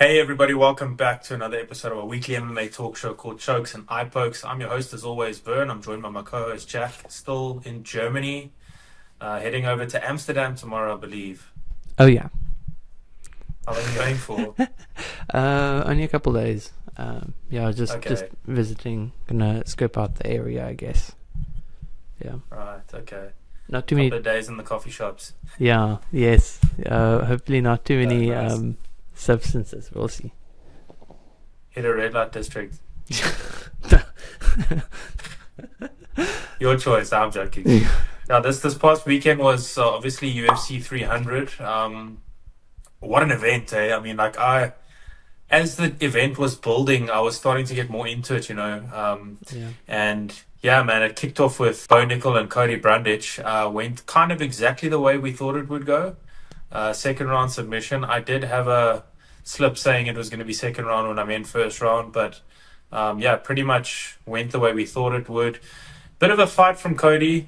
Hey everybody, welcome back to another episode of a weekly MMA talk show called Chokes and Eye Pokes. I'm your host as always, Vern. I'm joined by my co-host Jack, still in Germany, heading over to Amsterdam tomorrow, I believe. Oh yeah. How long are you going for? Only a couple days. Yeah, just Okay, visiting, gonna scope out the area, I guess. Yeah, right, okay. not too Couple many. of days in the coffee shops. Yeah, yes. Hopefully not too many Nice. substances. We'll see. Hit a red light district. Your choice, I'm joking. Yeah. Now, this past weekend was obviously UFC 300. What an event, eh? I mean, as the event was building, I was starting to get more into it, Yeah. And yeah, man, it kicked off with Bo Nickel and Cody Brundage. Went kind of exactly the way we thought it would go. Second round submission. I did have a slip saying it was going to be second round when I meant first round, but yeah, pretty much went the way we thought it would. Bit of a fight from Cody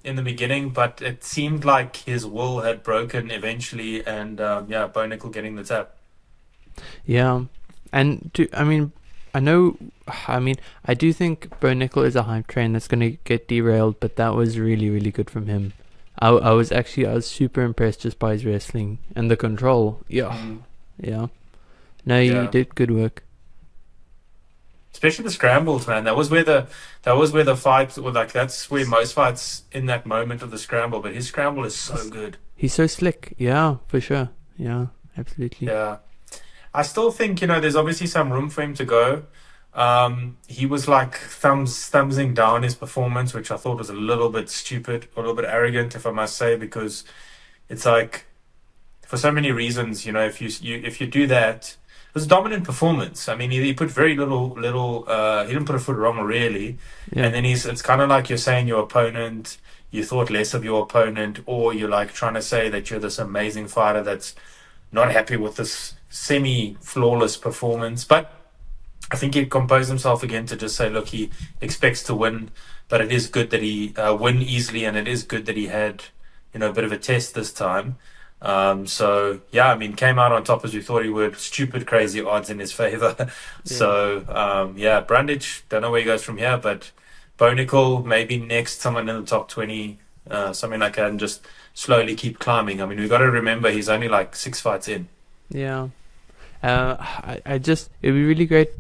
in the beginning, but it seemed like his will had broken eventually, and yeah, Bo Nickel getting the tap. Yeah, and I mean, I know. I mean, I do think Nickel is a hype train that's gonna get derailed, but that was really, really good from him. I was super impressed just by his wrestling and the control. Yeah, Mm, yeah. No, you yeah. did good work. Especially the scrambles, man. That was where the fight, or like that's where most fights in that moment of the scramble. But his scramble is so He's, good. he's so slick. Yeah, for sure. Yeah, absolutely. Yeah, I still think there's obviously some room for him to go. He was like thumbsing down his performance, which I thought was a little bit stupid, a little bit arrogant, if I must say, because it's like for so many reasons, if you do that, it was a dominant performance. I mean, he put very little. He didn't put a foot wrong really, Yeah, and then it's kind of like you're saying your opponent. You thought less of your opponent, or you're like trying to say that you're this amazing fighter that's not happy with this semi flawless performance. But I think he composed himself again to just say, look, he expects to win, but it is good that he win easily, and it is good that he had, a bit of a test this time. So yeah, I mean, came out on top as we thought he would. Stupid, crazy odds in his favor. yeah, So yeah, Brundage, don't know where he goes from here, but Bonical maybe next, someone in the top 20, something like that, and just slowly keep climbing. I mean, we've got to remember he's only like six fights in. yeah. I just it'd be really great.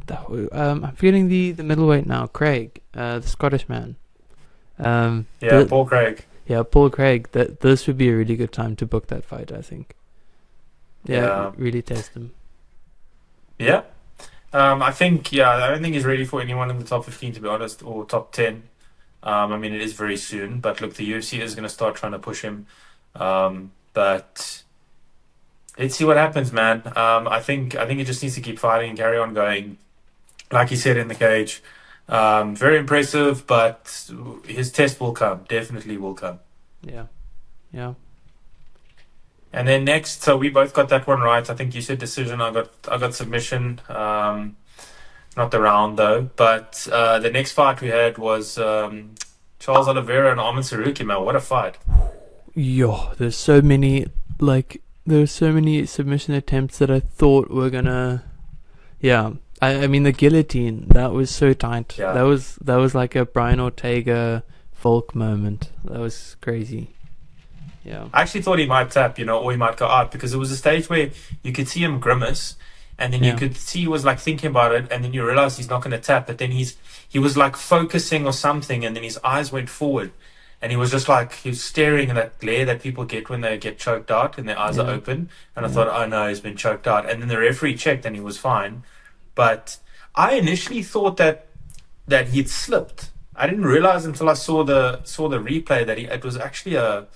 I'm feeling the middleweight now, Craig, the Scottish man. Yeah, The Paul Craig. Yeah, Paul Craig. That this would be a really good time to book that fight. I think. Yeah, Yeah, really test him. yeah. I think, yeah, I don't think he's ready for anyone in the top 15, to be honest, or top 10. I mean, it is very soon, but look, the UFC is going to start trying to push him. But let's see what happens, man. I think he just needs to keep fighting and carry on going. Like he said in the cage, very impressive, but his test will come, definitely will come. Yeah, yeah, And then next, so we both got that one right. I think you said decision. I got submission. Not the round though. But the next fight we had was Charles Oliveira and Arman Tsarukyan. Man, what a fight! yo. There's so many there's so many submission attempts that I thought were gonna. Yeah, I mean the guillotine that was so tight. Yeah, That was like a Brian Ortega Volk moment. That was crazy. Yeah, I actually thought he might tap, or he might go out because it was a stage where you could see him grimace, and then you yeah, could see he was like thinking about it, and then you realize he's not going to tap, but then he was like focusing or something, and then his eyes went forward, and he was just like he was staring at that glare that people get when they get choked out and their eyes are yeah, open, and I yeah, thought, oh no, he's been choked out, and then the referee checked and he was fine, but I initially thought that he'd slipped. I didn't realize until I saw the replay that it was actually a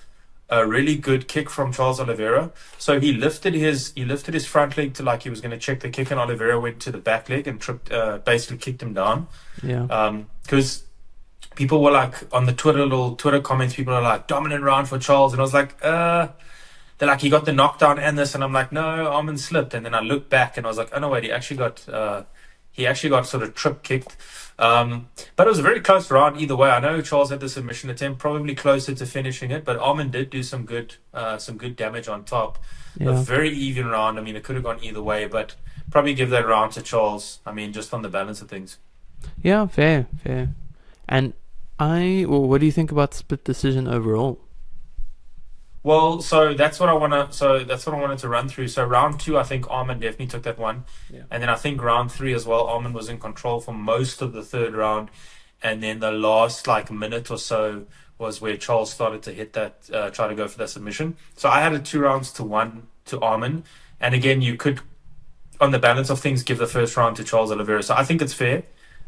really good kick from Charles Oliveira. So he lifted his front leg to like he was going to check the kick, and Oliveira went to the back leg and tripped, basically kicked him down. yeah, Because people were like on the little Twitter comments, people are like dominant round for Charles, and I was like, they're like he got the knockdown and this, and I'm like, no, Armin slipped, and then I looked back and I was like, oh no wait, he actually got sort of trip kicked. But it was a very close round either way. I know Charles had the submission attempt, probably closer to finishing it, but Armin did do some good damage on top. A yeah, very even round. I mean, it could have gone either way, but probably give that round to Charles. I mean, just on the balance of things. Yeah, fair, fair. And well, what do you think about split decision overall? Well, so that's what I wanna. So that's what I wanted to run through. So round two, I think Arman definitely took that one, Yeah. and then I think round three as well. Arman was in control for most of the third round, and then the last like minute or so was where Charles started to hit that, try to go for that submission. So I had a 2-1 to Arman, and again, you could, on the balance of things, give the first round to Charles Oliveira. So I think it's fair,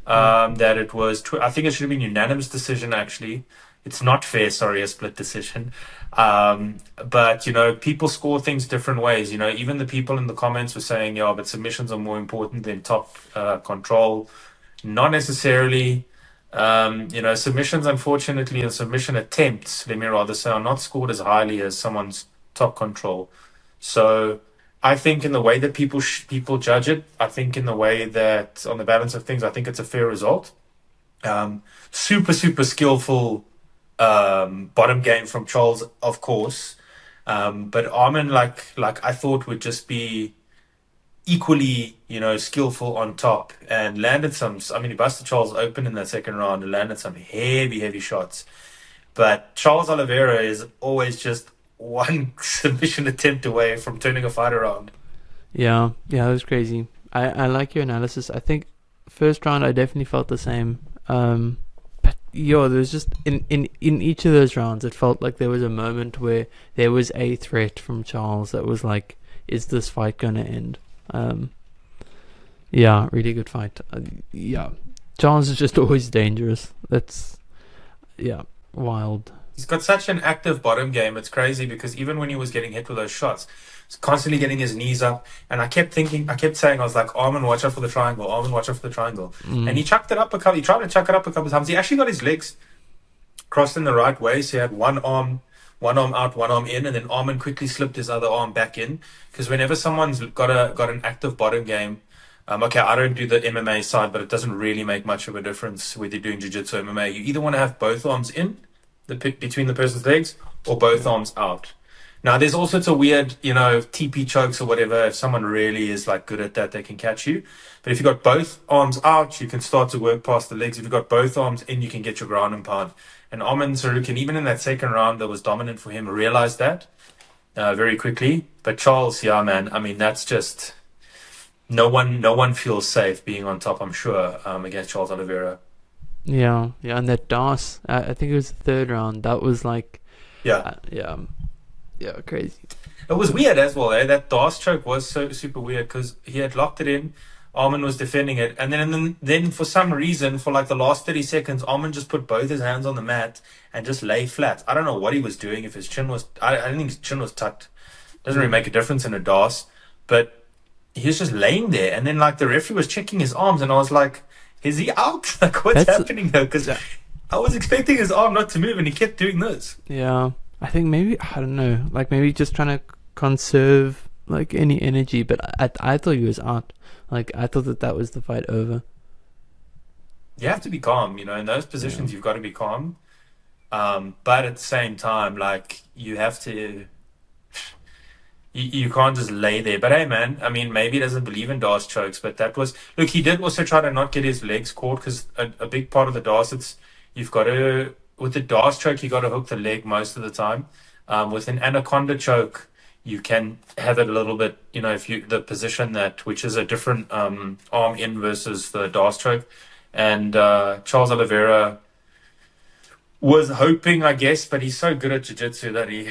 that it was. I think it should have been unanimous decision. Actually, it's not fair. Sorry, a split decision. But people score things different ways. Even the people in the comments were saying, "Yeah, but submissions are more important than top control." Not necessarily. Submissions, unfortunately, or submission attempts, let me rather say, are not scored as highly as someone's top control. So I think in the way that people judge it, I think in the way that on the balance of things, I think it's a fair result. Super, super skillful bottom game from Charles, of course. But Armin, like I thought, would just be equally, skillful on top and landed some. I mean, he busted Charles open in the second round and landed some heavy, heavy shots. But Charles Oliveira is always just one submission attempt away from turning a fight around. Yeah, yeah, that was crazy. I like your analysis. I think first round I definitely felt the same. But there was just in each of those rounds, it felt like there was a moment where there was a threat from Charles that was like, is this fight gonna end? Yeah, really good fight. Yeah, Charles is just always dangerous. That's wild. He's got such an active bottom game. It's crazy because even when he was getting hit with those shots, he's constantly getting his knees up. And I kept saying, I was like, Arman, watch out for the triangle. Arman, watch out for the triangle. And he chucked it up he tried to chuck it up a couple of times. He actually got his legs crossed in the right way. So he had one arm out, one arm in, and then Arman quickly slipped his other arm back in. Because whenever someone's got an active bottom game, okay, I don't do the MMA side, but it doesn't really make much of a difference whether you're doing jiu-jitsu or MMA. You either want to have both arms in, between the person's legs, or both arms out. Now, there's all sorts of weird, TP chokes or whatever. If someone really is like good at that, they can catch you. But if you've got both arms out, you can start to work past the legs. If you've got both arms in, you can get your ground and pound. And Arman Tsarukyan, even in that second round that was dominant for him, realized that very quickly. But Charles, yeah, man, I mean, that's just no one feels safe being on top, I'm sure, against Charles Oliveira. Yeah, and that DOS, I think it was the third round. That was like, Yeah. Crazy. It was weird as well, eh? That DOS choke was so super weird because he had locked it in. Arman was defending it, and then for some reason, for like the last 30 seconds, Arman just put both his hands on the mat and just lay flat. I don't know what he was doing. If his chin was, I don't think his chin was tucked. Doesn't really make a difference in a DOS, but he was just laying there, and then like the referee was checking his arms, and I was like, is he out? Like, what's happening though? Because I was expecting his arm not to move, and he kept doing this. Yeah, I think maybe, I don't know, like maybe just trying to conserve like any energy, but I thought he was out. Like, I thought that was the fight over. You have to be calm, in those positions. You've got to be calm, but at the same time, like, you have to. You can't just lay there. But hey, man, I mean, maybe he doesn't believe in DAS chokes, but that was... Look, he did also try to not get his legs caught because a big part of the DAS, you've got to... With the DAS choke, you got to hook the leg most of the time. With an anaconda choke, you can have it a little bit, if the position which is a different arm in versus the DAS choke. And Charles Oliveira was hoping, I guess, but he's so good at jiu-jitsu that he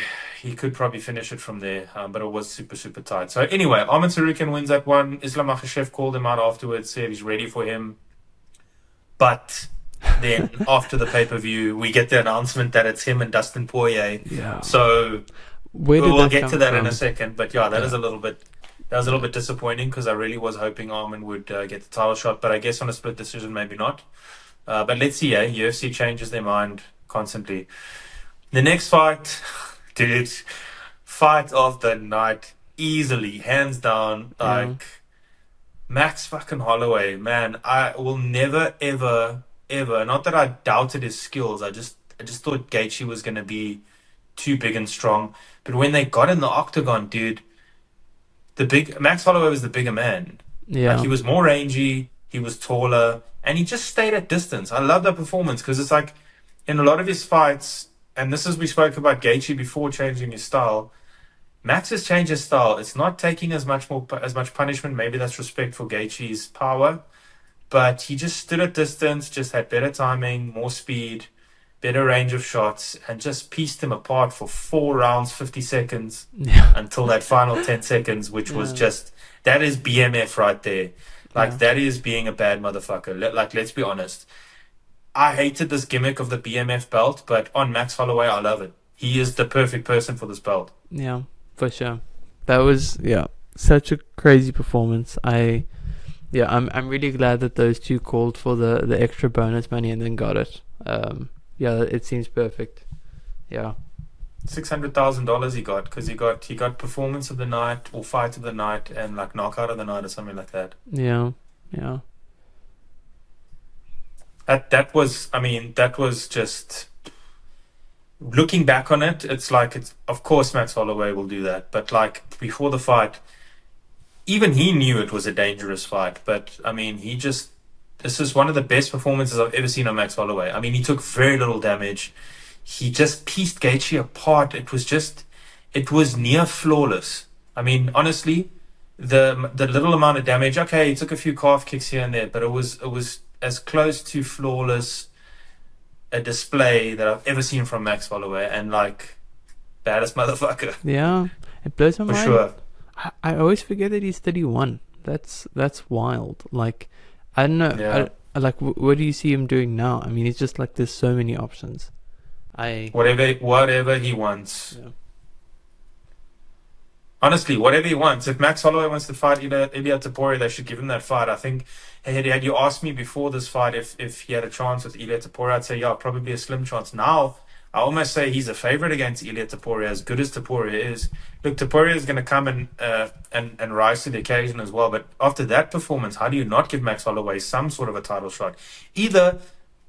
could probably finish it from there, but it was super, super tight. So anyway, Arman Tsarukyan wins that one. Islam Makhachev called him out afterwards, said he's ready for him. But then after the pay-per-view, we get the announcement that it's him and Dustin Poirier. Yeah. So we'll get to that in a second. But yeah, that was a little bit disappointing because I really was hoping Arman would get the title shot. But I guess on a split decision, maybe not. But let's see, UFC changes their mind constantly. The next fight... Dude, fight of the night, easily, hands down, like, Max fucking Holloway, man, I will never, ever, not that I doubted his skills, I just thought Gaethje was going to be too big and strong, but when they got in the octagon, dude, Max Holloway was the bigger man, Like Yeah. he was more rangy, he was taller, and he just stayed at distance. I love that performance because it's like in a lot of his fights, and this is we spoke about Gaethje before changing his style. Max has changed his style. It's not taking as much punishment. Maybe that's respect for Gaethje's power, but he just stood at distance, just had better timing, more speed, better range of shots, and just pieced him apart for 4 rounds, 50 seconds Yeah. until that final 10 seconds, which was Yeah. just that is BMF right there. Like Yeah. that is being a bad motherfucker. Like let's be honest. I hated this gimmick of the BMF belt, but on Max Holloway, I love it. He is the perfect person for this belt. Yeah. For sure. That was such a crazy performance. I'm really glad that those two called for the extra bonus money and then got it. It seems perfect. Yeah. $600,000 he got because he got performance of the night or fight of the night and like knockout of the night or something like that. Yeah. Yeah. That was just looking back on it. It's like it's of course Max Holloway will do that, but like before the fight, even he knew it was a dangerous fight. But I mean, this is one of the best performances I've ever seen on Max Holloway. I mean, he took very little damage. He just pieced Gaethje apart. It was near flawless. I mean, honestly, the little amount of damage. Okay, he took a few calf kicks here and there, but it was as close to flawless a display that I've ever seen from Max Holloway, and like baddest motherfucker Yeah. It blows my for mind. sure. I always forget that he's 31. That's wild. Like, I don't know. Yeah, What do you see him doing now? I mean, it's just like there's so many options. I whatever he wants. Yeah. Honestly, whatever he wants. If Max Holloway wants to fight Ilia Topuria, they should give him that fight. I think had you asked me before this fight if he had a chance with Ilia Topuria, I'd say yeah, probably a slim chance. Now I almost say he's a favorite against Ilia Topuria, as good as Topuria is. Look, Topuria is going to come and rise to the occasion as well. But after that performance, how do you not give Max Holloway some sort of a title shot? Either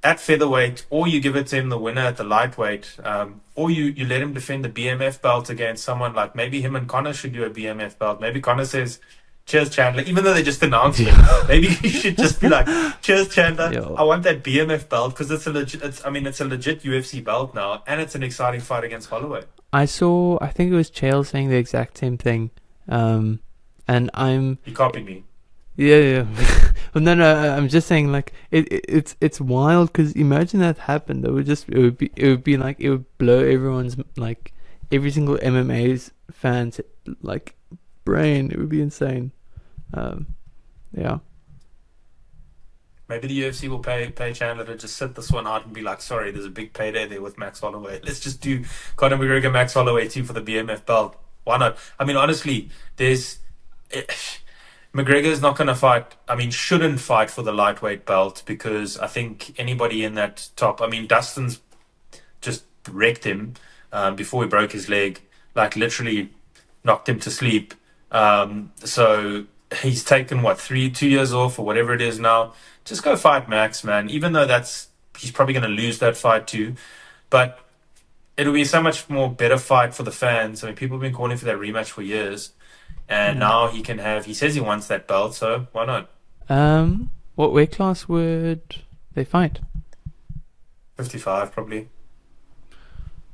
at featherweight, or you give it to him the winner at the lightweight, or you let him defend the BMF belt against someone like maybe him and Conor should do a BMF belt. Maybe Conor says, "Cheers, Chandler," even though they just announced it. Maybe you should just be like, "Cheers, Chandler. Yo. I want that BMF belt because it's a legit. It's a legit UFC belt now, and it's an exciting fight against Holloway." I think it was Chael saying the exact same thing. And I'm He copied me. Yeah. Well, no, I'm just saying, like, it's wild because imagine that happened. It would blow everyone's, like, every single MMA's fans, like, brain. It would be insane. Yeah. Maybe the UFC will pay Chandler to just sit this one out and be like, "Sorry, there's a big payday there with Max Holloway. Let's just do Conor McGregor, Max Holloway too for the BMF belt. Why not?" I mean, honestly, McGregor's not going to fight. I mean, shouldn't fight for the lightweight belt because I think anybody in that top. I mean, Dustin's just wrecked him before he broke his leg, like literally knocked him to sleep. So he's taken 2 years off or whatever it is now. Just go fight Max, man. Even though he's probably going to lose that fight too, but it'll be so much more better fight for the fans. I mean, people have been calling for that rematch for years. And now he can have. He says he wants that belt, so why not? What weight class would they fight? 55 probably.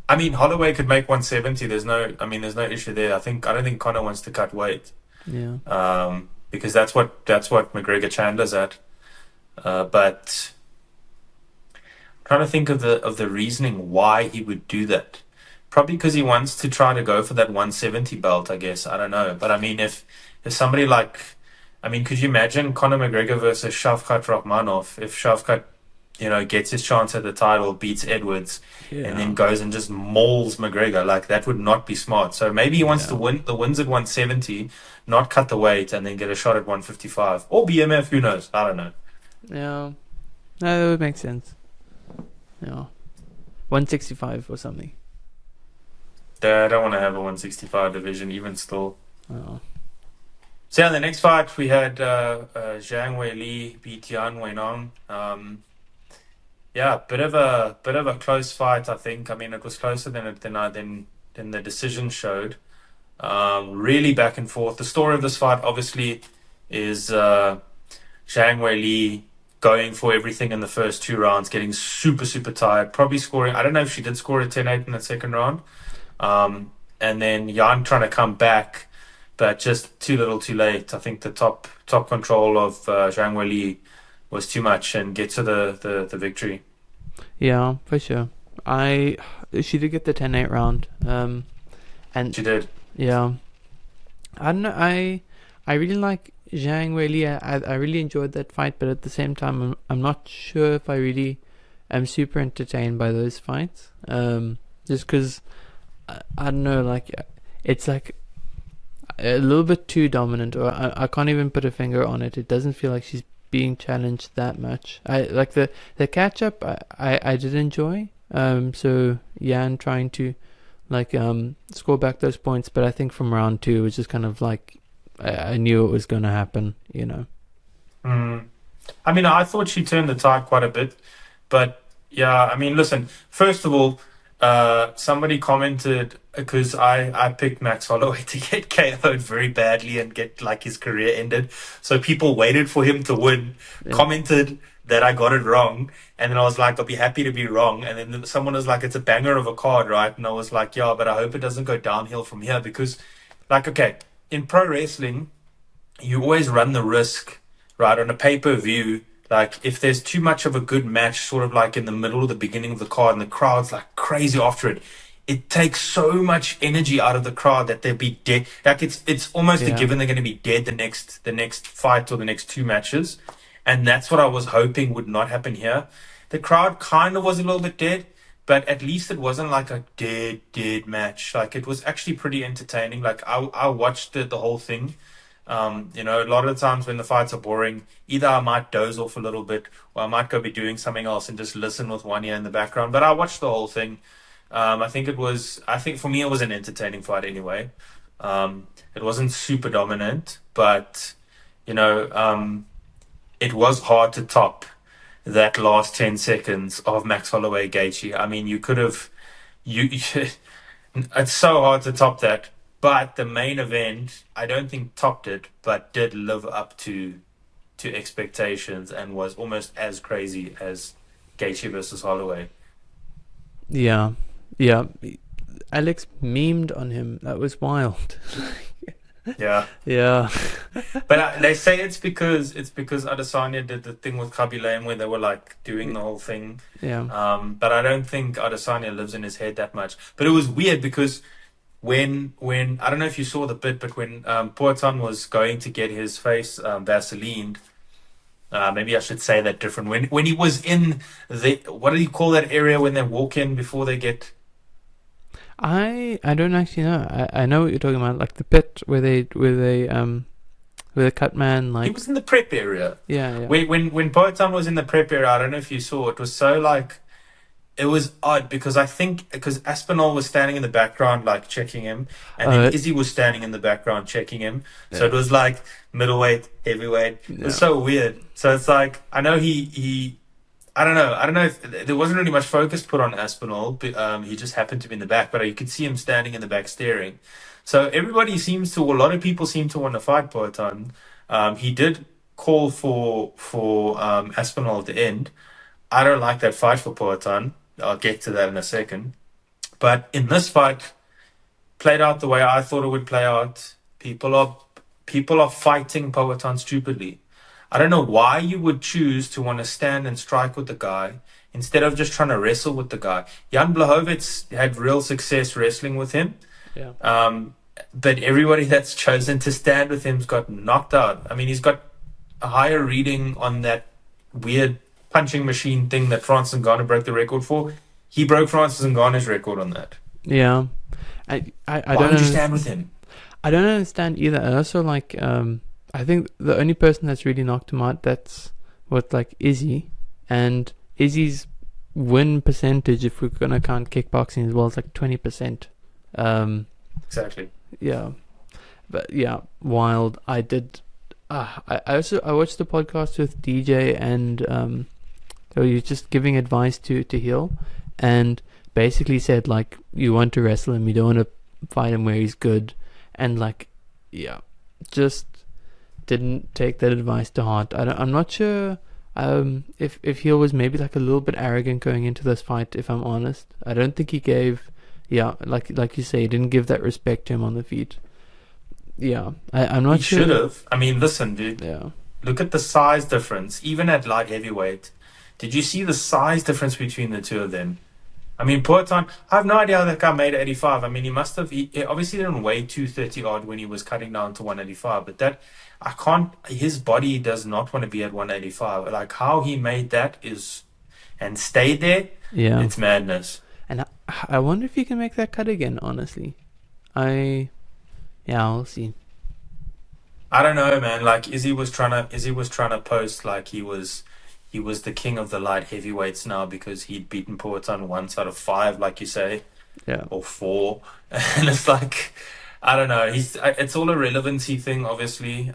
I mean, Holloway could make 170. There's no issue there. I don't think Conor wants to cut weight. Yeah. Because that's what McGregor Chandler's at. But I'm trying to think of the reasoning why he would do that. Probably because he wants to try to go for that 170 belt, I guess. I don't know. But I mean, if somebody could you imagine Conor McGregor versus Shavkat Rakhmonov? If Shavkat, gets his chance at the title, beats Edwards, and then goes and just mauls McGregor, like that would not be smart. So maybe he wants to win the wins at 170, not cut the weight, and then get a shot at 155 or BMF. Who knows? I don't know. Yeah. No, that would make sense. Yeah. 165 or something. I don't want to have a 165 division, even still. Oh. So the next fight we had Zhang Weili beat Yan Weinan. Bit of a close fight, I think. I mean, it was closer than the decision showed. Really back and forth. The story of this fight, obviously, is Zhang Weili going for everything in the first 2 rounds, getting super, super tired, probably scoring. I don't know if she did score a 10-8 in the second round. And then Jan trying to come back, but just too little too late. I think the top control of Zhang Weili was too much and get to the victory. Yeah, for sure. She did get the 10-8 round. And She did. yeah, I don't know. I really like Zhang Weili. I really enjoyed that fight, but at the same time, I'm not sure if I really am super entertained by those fights. Just because I don't know, like it's like a little bit too dominant, or I can't even put a finger on it. It doesn't feel like she's being challenged that much. I like the catch up. I did enjoy. So Jan trying to like score back those points, but I think from round 2 it was just kind of like I knew it was going to happen, you know. I mean, I thought she turned the tide quite a bit, but yeah, I mean, listen, first of all, somebody commented, because I picked Max Holloway to get KO'd very badly and get like his career ended. So people waited for him to win, commented that I got it wrong. And then I was like, I'll be happy to be wrong. And then someone was like, it's a banger of a card, right? And I was like, yeah, but I hope it doesn't go downhill from here, because like, okay, in pro wrestling, you always run the risk, right, on a pay-per-view. Like, if there's too much of a good match, sort of like in the middle or the beginning of the card, and the crowd's like crazy after it, it takes so much energy out of the crowd that they'll be dead. Like, it's almost a given they're going to be dead the next fight or the next 2 matches, and that's what I was hoping would not happen here. The crowd kind of was a little bit dead, but at least it wasn't like a dead match. Like, it was actually pretty entertaining. Like, I watched the whole thing. You know, a lot of the times when the fights are boring, either I might doze off a little bit, or I might go be doing something else and just listen with one ear in the background. But I watched the whole thing. I think for me, it was an entertaining fight anyway. It wasn't super dominant, but, you know, it was hard to top that last 10 seconds of Max Holloway Gaethje. I mean, it's so hard to top that. But the main event, I don't think topped it, but did live up to expectations and was almost as crazy as Gaethje versus Holloway. Yeah. Alex memed on him. That was wild. Yeah. Yeah. But they say it's because Adesanya did the thing with Khabib where they were like doing the whole thing. Yeah. But I don't think Adesanya lives in his head that much. But it was weird because when I don't know if you saw the bit, but when Poatan was going to get his face Vaselined, maybe I should say that different. When he was in what do you call that area when they walk in before they get? I don't actually know. I know what you're talking about, like the pit where the cut man, like He was in the prep area. Yeah. When Poatan was in the prep area, I don't know if you saw. It was so like. It was odd because Aspinall was standing in the background, like checking him, and then Izzy was standing in the background checking him. Yeah. So it was like middleweight, heavyweight. It was so weird. So it's like I know I don't know if there wasn't really much focus put on Aspinall. But, he just happened to be in the back, but you could see him standing in the back staring. So a lot of people seem to want to fight Poatan. He did call for Aspinall at the end. I don't like that fight for Poatan. I'll get to that in a second. But in this fight, played out the way I thought it would play out. People are fighting Poatan stupidly. I don't know why you would choose to want to stand and strike with the guy instead of just trying to wrestle with the guy. Jan Blachowicz had real success wrestling with him. Yeah. But everybody that's chosen to stand with him's got knocked out. I mean, he's got a higher reading on that weird punching machine thing that Francis Ngannou broke the record for. He broke Francis Ngannou's record on that. Yeah. I Why don't you stand with him? I don't understand either. I also like I think the only person that's really knocked him out that's like Izzy, and Izzy's win percentage, if we're gonna count kickboxing as well, is like 20%. Exactly. Yeah. But yeah, wild. I did I watched the podcast with DJ, and he was just giving advice to Hill, and basically said like, you want to wrestle him, you don't want to fight him where he's good, and like, yeah, just didn't take that advice to heart. I'm not sure if he was maybe like a little bit arrogant going into this fight, if I'm honest. I don't think he gave, like you say, he didn't give that respect to him on the feet. Yeah, I'm not sure. He should have. I mean, listen, dude. Yeah. Look at the size difference, even at light heavyweight. Did you see the size difference between the two of them? I mean, Poatan, I have no idea how that guy made 85. I mean, he must have, he obviously didn't weigh 230 odd when he was cutting down to 185, but that, his body does not want to be at 185. Like, how he made that is, and stayed there, it's madness. And I wonder if he can make that cut again, honestly. We'll see. I don't know, man. Like, Izzy was trying to post like he was the king of the light heavyweights now because he'd beaten Poatan once out of 5, like you say, or 4, and it's like, I don't know. It's all a relevancy thing, obviously.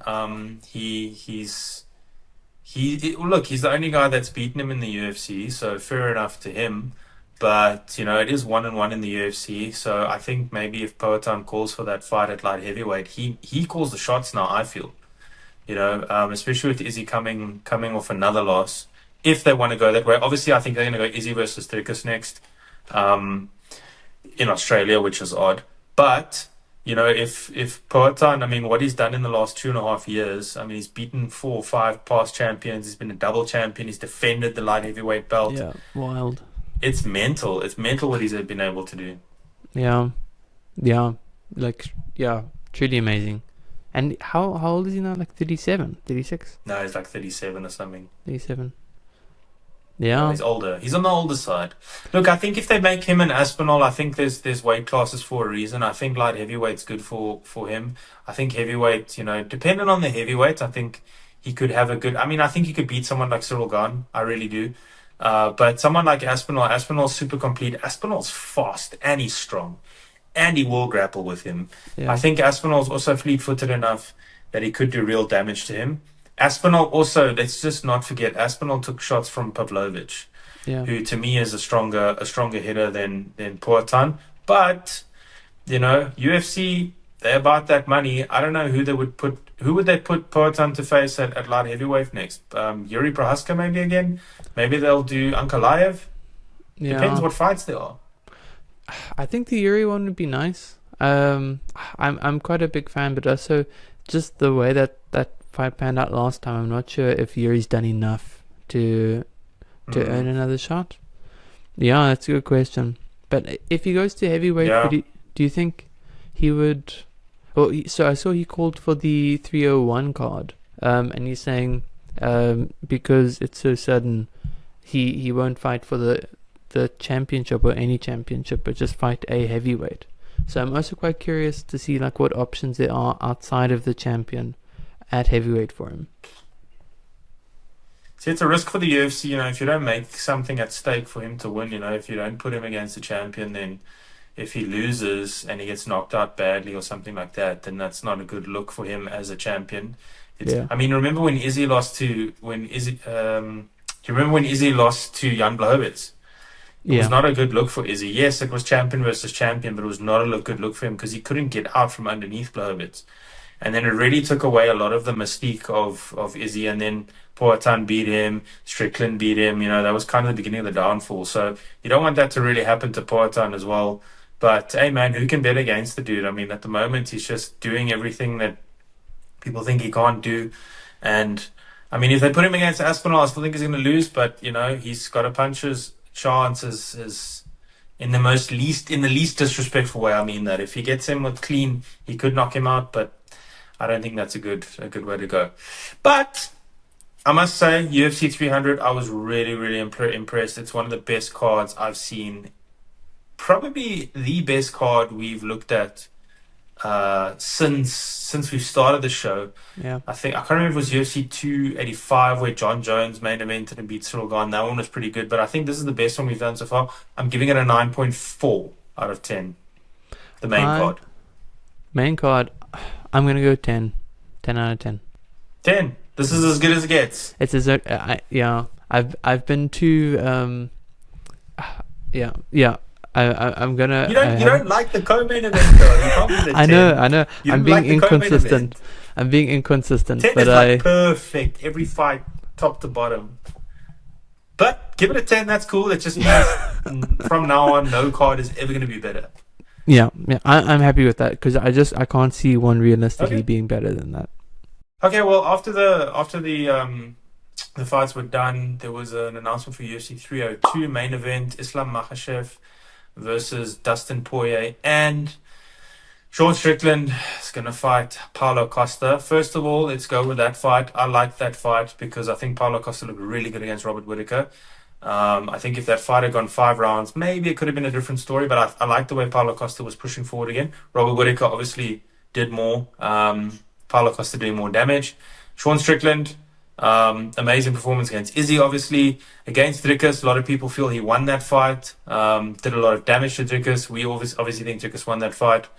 He's the only guy that's beaten him in the UFC, so fair enough to him. But it is 1-1 in the UFC, so I think maybe if Poatan calls for that fight at light heavyweight, he calls the shots now. I feel, especially with Izzy coming off another loss. If they want to go that way, obviously I think they're going to go Izzy versus Strickland next, in Australia, which is odd. But if Poatan, I mean, what he's done in the last 2.5 years, I mean, he's beaten 4 or 5 past champions. He's been a double champion. He's defended the light heavyweight belt. Yeah, wild. It's mental. It's mental what he's been able to do. Yeah, truly amazing. And how old is he now? Like 37, 36? No, he's like 37 or something. 37. Yeah. No, he's older. He's on the older side. Look, I think if they make him an Aspinall, I think there's weight classes for a reason. I think light heavyweight's good for him. I think heavyweight, depending on the heavyweight, I think he could have a good... I mean, I think he could beat someone like Cyril Gane. I really do. But someone like Aspinall's super complete. Aspinall's fast and he's strong. And he will grapple with him. Yeah. I think Aspinall's also fleet-footed enough that he could do real damage to him. Aspinall also, let's just not forget, Aspinall took shots from Pavlovich, who to me is a stronger hitter than Poatan. But, UFC, they're about that money. I don't know who would they put Poatan to face at light heavyweight next? Yuri Prohaska maybe again? Maybe they'll do Ankalaev? Depends what fights there are. I think the Yuri one would be nice. I'm quite a big fan, but also just the way that fight panned out last time, I'm not sure if Yuri's done enough to earn another shot. Yeah, that's a good question. But if he goes to heavyweight, do you think he would... Well, so I saw he called for the 301 card, and he's saying because it's so sudden, he won't fight for the championship or any championship, but just fight a heavyweight. So I'm also quite curious to see like what options there are outside of the champion at heavyweight for him. See, it's a risk for the UFC, if you don't make something at stake for him to win, if you don't put him against the champion, then if he loses and he gets knocked out badly or something like that, then that's not a good look for him as a champion. I mean, remember when Izzy lost to Jan Blachowicz? It was not a good look for Izzy. Yes, it was champion versus champion, but it was not a good look for him because he couldn't get out from underneath Blachowicz. And then it really took away a lot of the mystique of Izzy. And then Poatan beat him, Strickland beat him. That was kind of the beginning of the downfall. So you don't want that to really happen to Poatan as well. But, hey, man, who can bet against the dude? I mean, at the moment, he's just doing everything that people think he can't do. And, I mean, if they put him against Aspinall, I still think he's going to lose. But, he's got a puncher's chance is in the least disrespectful way. I mean that. If he gets him with clean, he could knock him out. But I don't think that's a good way to go. But I must say, UFC 300, I was really, really impressed. It's one of the best cards I've seen. Probably the best card we've looked at since we started the show. Yeah. I can't remember if it was UFC 285 where John Jones main evented and beat Cyril Gane. That one was pretty good, but I think this is the best one we've done so far. I'm giving it a 9.4 out of 10. The main card. Main card, I'm going to go 10. 10 out of 10. 10. This is as good as it gets. It's as I've been too I'm gonna. You don't like the co-main event though. You can't be the 10. I know. I'm being inconsistent. I'm being inconsistent, 10 but is like perfect. Every fight, top to bottom. But give it a 10, that's cool. It just means from now on, no card is ever going to be better. yeah, I'm happy with that because I can't see one realistically Okay. being better than that. Okay, well, after the fights were done, there was an announcement for UFC 302 main event: Islam Makhachev versus Dustin Poirier, and Sean Strickland is going to fight Paulo Costa. First of all, let's go with that fight. I like that fight because I think Paulo Costa looked really good against Robert Whittaker. I think if that fight had gone 5 rounds, maybe it could have been a different story, but I like the way Paulo Costa was pushing forward again. Robert Whittaker obviously did more. Paulo Costa doing more damage. Sean Strickland, amazing performance against Izzy, obviously. Against Dricus, a lot of people feel he won that fight. Did a lot of damage to Dricus. We obviously think Dricus won that fight.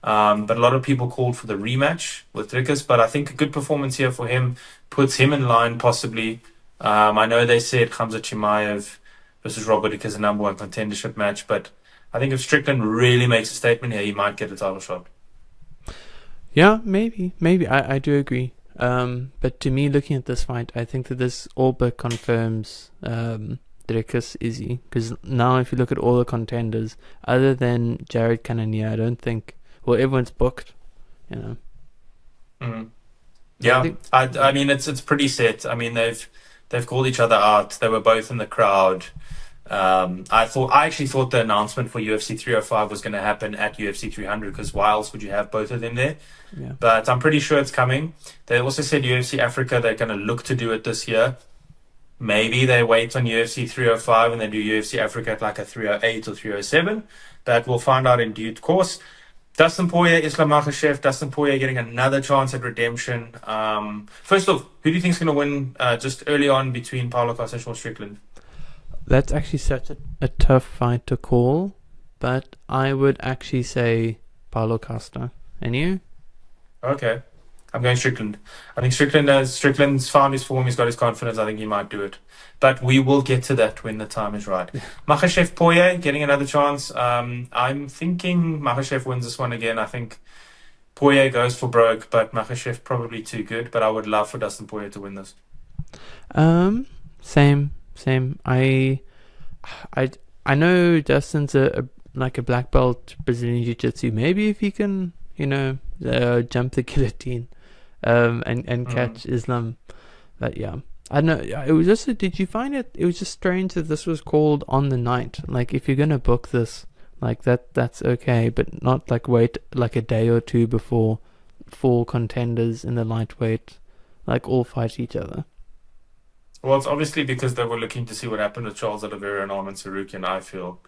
But a lot of people called for the rematch with Dricus. But I think a good performance here for him puts him in line, possibly. I know they said Khamzat Chimaev versus Rob Whittaker is a number one contendership match, but I think if Strickland really makes a statement here, he might get a title shot. Yeah, maybe. I do agree. But to me, looking at this fight, I think that this all but confirms Dricus Izzy. Because now, if you look at all the contenders, other than Jared Cannonier, I don't think. Well, everyone's booked. You know. Mm-hmm. Yeah, I mean it's pretty set. I mean they've called each other out. They were both in the crowd. I actually thought the announcement for UFC 305 was going to happen at UFC 300 because why else would you have both of them there? Yeah. But I'm pretty sure it's coming. They also said UFC Africa, they're going to look to do it this year. Maybe they wait on UFC 305 and they do UFC Africa at like a 308 or 307. But we'll find out in due course. Dustin Poirier, Islam Makhachev. Dustin Poirier getting another chance at redemption. First off, who do you think is going to win just early on between Paulo Costa and Sean Strickland? That's actually such a tough fight to call, but I would actually say Paulo Costa. And you? Okay. I'm going Strickland. I think Strickland's found his form, he's got his confidence, I think he might do it. But we will get to that when the time is right. Makhachev Poirier getting another chance. I'm thinking Makhachev wins this one again. I think Poirier goes for broke, but Makhachev probably too good. But I would love for Dustin Poirier to win this. Same. I know Dustin's a black belt Brazilian Jiu-Jitsu. Maybe if he can, jump the guillotine, and catch Islam. But yeah, I don't know. It was just. Did you find it? It was just strange that this was called on the night. Like, if you're gonna book this, like that's okay, but not like wait like a day or two before 4 contenders in the lightweight, like all fight each other. Well, it's obviously because they were looking to see what happened with Charles Oliveira and Arman Tsarukyan, I feel.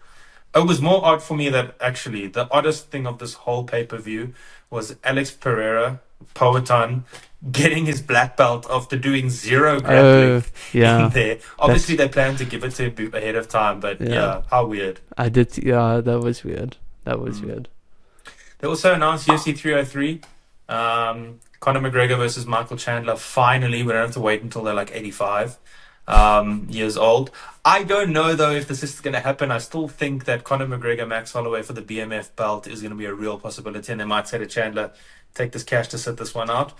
It was more odd for me that actually the oddest thing of this whole pay-per-view was Alex Pereira, Poatan, getting his black belt after doing 0 grappling in there. Obviously, they planned to give it to him ahead of time, but yeah how weird. I did, that was weird. Weird. They also announced UFC 303, Conor McGregor versus Michael Chandler. Finally, we don't have to wait until they're like 85 years old. I don't know though if this is going to happen. I still think that Conor McGregor, Max Holloway for the BMF belt is going to be a real possibility, and they might say to Chandler, take this cash to sit this one out.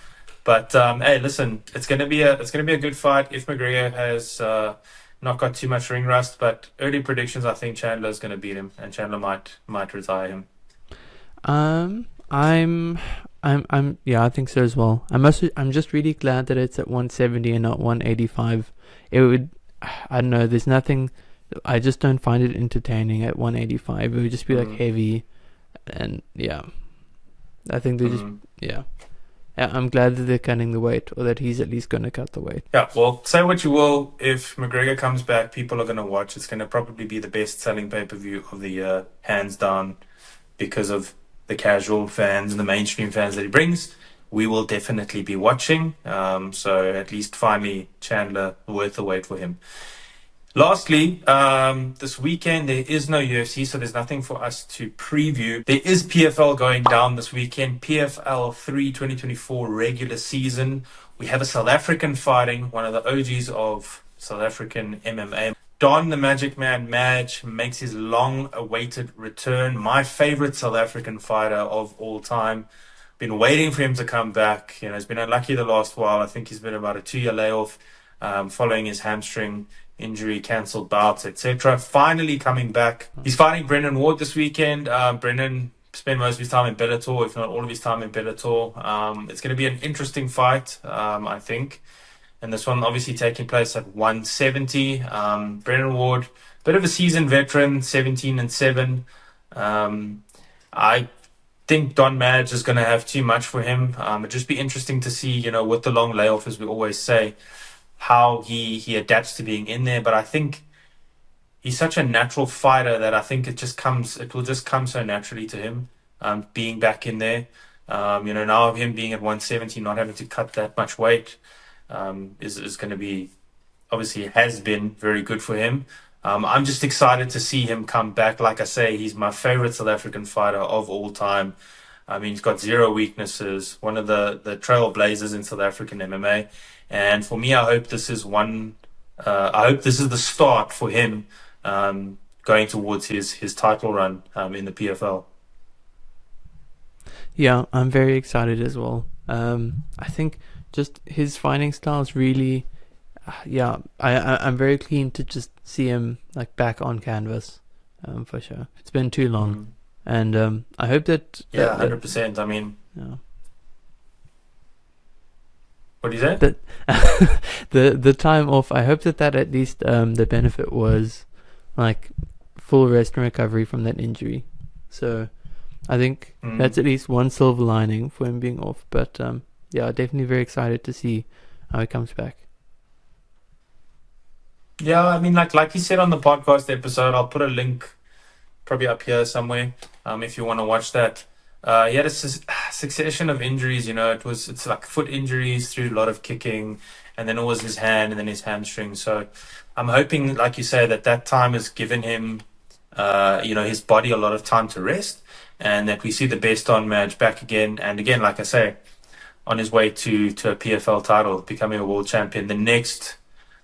But hey, listen, it's going to be a good fight if McGregor has not got too much ring rust. But early predictions, I think Chandler is going to beat him, and Chandler might retire him. I think so as well. I'm just really glad that it's at 170 and not 185. I don't know, there's nothing, I just don't find it entertaining at 185. It would just be like heavy, and I think they just I'm glad that they're cutting the weight, or that he's at least going to cut the weight. Yeah, well, say what you will, if McGregor comes back, people are going to watch. It's going to probably be the best selling pay-per-view of the year, hands down, because of the casual fans and the mainstream fans that he brings. We will definitely be watching. So at least finally Chandler, worth the wait for him. Lastly, this weekend there is no UFC, so there's nothing for us to preview. There is PFL going down this weekend. PFL 3 2024 regular season. We have a South African fighting, one of the OGs of South African MMA. Don the Magic Man Madge makes his long-awaited return. My favorite South African fighter of all time. been waiting for him to come back. He's been unlucky the last while. I think he's been about a 2-year layoff following his hamstring injury, cancelled bouts, etc. Finally coming back. He's fighting Brendan Ward this weekend. Brendan spent most of his time in Bellator, if not all of his time in Bellator. It's going to be an interesting fight, I think. And this one obviously taking place at 170. Brendan Ward, bit of a seasoned veteran, 17-7. I think Don Madge is going to have too much for him. It'd just be interesting to see, with the long layoff, as we always say, how he adapts to being in there. But I think he's such a natural fighter that I think it will just come so naturally to him, being back in there. Now him being at 170, not having to cut that much weight, is going to be, obviously has been very good for him. I'm just excited to see him come back. Like I say, he's my favorite South African fighter of all time. I mean, he's got zero weaknesses, one of the trailblazers in South African MMA. And for me, I hope this is the start for him going towards his title run in the PFL. Yeah, I'm very excited as well. I think just his fighting style is really, I'm very keen to just see him like back on canvas, for sure. It's been too long, and I hope that. Yeah, 100%. I mean, yeah. What do you say? That the time off. I hope that at least the benefit was like full rest and recovery from that injury. So I think that's at least one silver lining for him being off. But definitely very excited to see how he comes back. Yeah, I mean, like you said on the podcast episode, I'll put a link probably up here somewhere if you want to watch that. He had a succession of injuries. It's like foot injuries through a lot of kicking, and then it was his hand and then his hamstring. So I'm hoping, like you say, that time has given him, his body a lot of time to rest, and that we see the best on Madge back again. And again, like I say, on his way to a PFL title, becoming a world champion, the next,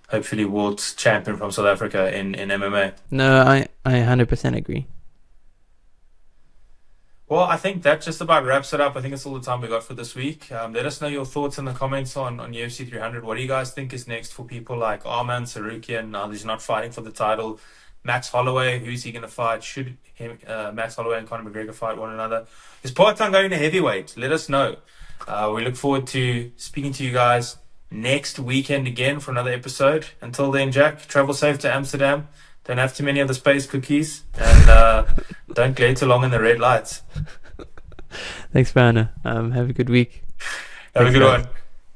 hopefully, world champion from South Africa in MMA. No, I 100% agree. Well, I think that just about wraps it up. I think it's all the time we got for this week. Let us know your thoughts in the comments on UFC 300. What do you guys think is next for people like Arman, Tsarukyan? Now he's not fighting for the title. Max Holloway, who's he going to fight? Should Max Holloway and Conor McGregor fight one another? Is part-time going to heavyweight? Let us know. We look forward to speaking to you guys next weekend again for another episode. Until then, Jack, travel safe to Amsterdam. Don't have too many of the space cookies, and don't glare too long in the red lights. Thanks, Banner. Have a good week. Have a good one.